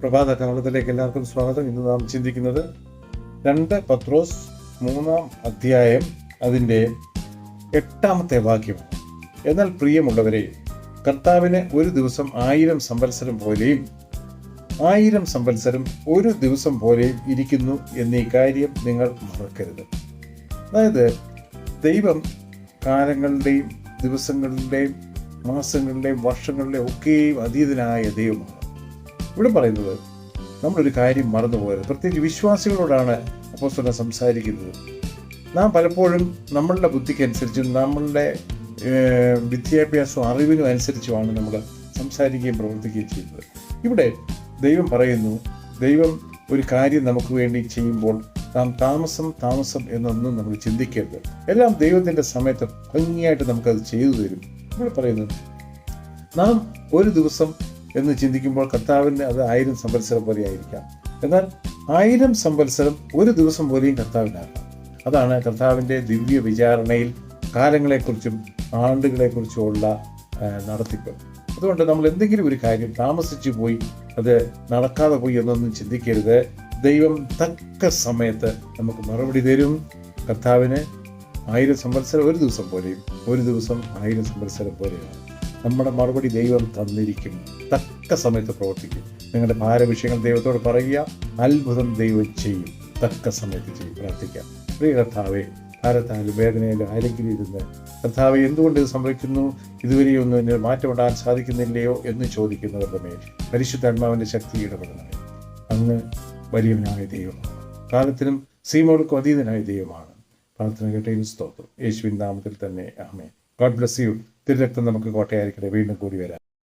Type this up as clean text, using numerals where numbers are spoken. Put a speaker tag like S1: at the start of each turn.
S1: പ്രഭാത കാലത്തിലേക്ക് എല്ലാവർക്കും സ്വാഗതം. ഇന്ന് നാം ചിന്തിക്കുന്നത് 2 പത്രോസ് 3-ാം അധ്യായം അതിൻ്റെ 8-ാമത്തെ വാക്യമാണ്. എന്നാൽ പ്രിയമുള്ളവരെ, കർത്താവിന് ഒരു ദിവസം 1000 സംവത്സരം പോലെയും 1000 സംവത്സരം ഒരു ദിവസം പോലെയും ഇരിക്കുന്നു എന്നീ കാര്യം നിങ്ങൾ മറക്കരുത്. അതായത് ദൈവം കാലങ്ങളുടെയും ദിവസങ്ങളുടെയും മാസങ്ങളുടെയും വർഷങ്ങളുടെയും ഒക്കെയും അതീതനായ ദൈവമാണ്. ഇവിടെ പറയുന്നത് നമ്മളൊരു കാര്യം മറന്നു പോകരുത്. പ്രത്യേകിച്ച് വിശ്വാസികളോടാണ് അപ്പോസ്തലൻ സംസാരിക്കുന്നത്. നാം പലപ്പോഴും നമ്മളുടെ ബുദ്ധിക്കനുസരിച്ചും നമ്മളുടെ വിദ്യാഭ്യാസവും അറിവിനും അനുസരിച്ചുമാണ് നമ്മൾ സംസാരിക്കുകയും പ്രവർത്തിക്കുകയും ചെയ്യുന്നത്. ഇവിടെ ദൈവം പറയുന്നു, ദൈവം ഒരു കാര്യം നമുക്ക് വേണ്ടി ചെയ്യുമ്പോൾ നാം താമസം എന്നൊന്നും നമ്മൾ ചിന്തിക്കരുത്. എല്ലാം ദൈവത്തിൻ്റെ സമയത്ത് ഭംഗിയായിട്ട് നമുക്കത് ചെയ്തു തരും. ഇവിടെ പറയുന്നു, നാം ഒരു ദിവസം എന്ന് ചിന്തിക്കുമ്പോൾ കർത്താവിൻ്റെ അത് 1000 സംവത്സരം പോലെ ആയിരിക്കാം. എന്നാൽ 1000 സംവത്സരം ഒരു ദിവസം പോലെയും കർത്താവിനാകാം. അതാണ് കർത്താവിൻ്റെ ദിവ്യ വിചാരണയിൽ കാലങ്ങളെക്കുറിച്ചും ആണ്ടുകളെക്കുറിച്ചുമുള്ള നടത്തിപ്പ്. അതുകൊണ്ട് നമ്മൾ എന്തെങ്കിലും ഒരു കാര്യം താമസിച്ചു പോയി, അത് നടക്കാതെ പോയി എന്നൊന്നും ചിന്തിക്കരുത്. ദൈവം തക്ക സമയത്ത് നമുക്ക് മറുപടി തരും. കർത്താവിന് 1000 സംവത്സരം ഒരു ദിവസം പോലെയും ഒരു ദിവസം 1000 സംവത്സരം പോലെയാണ്. നമ്മുടെ മറുപടി ദൈവം തന്നിരിക്കും. തക്ക സമയത്ത് പ്രവർത്തിക്കും. നിങ്ങളുടെ ഭാരവിഷയങ്ങൾ ദൈവത്തോട് പറയുക, അത്ഭുതം ദൈവം ചെയ്യും. തക്ക സമയത്ത് ചെയ്യും. പ്രാർത്ഥിക്കാം. പ്രിയ കർത്താവേ, ഭാരത്താലും വേദനയിലും ആരെങ്കിലും ഇരുന്ന്, കർത്താവെ എന്തുകൊണ്ട് ഇത് സംഭവിക്കുന്നു, ഇതുവരെയൊന്നും എന്നെ മാറ്റമുണ്ടാകാൻ സാധിക്കുന്നില്ലയോ എന്ന് ചോദിക്കുന്നവരുടെ മേൽ പരിശുദ്ധാത്മാവിൻ്റെ ശക്തി ഇടപെടണമേ. അങ്ങ് വലിയവനായ ദൈവമാണ്. കാലത്തിനും സീമകൾക്കും അതീതനായ ദൈവമാണ്. പ്രാർത്ഥന കേട്ടതിന് സ്തോത്രം. യേശുവിൻ നാമത്തിൽ തന്നെ ആമേൻ. God bless you. തിരുരക്തം നമുക്ക് കോട്ടയായിരിക്കട്ടെ. വീണ്ടും കൂടി വരാം.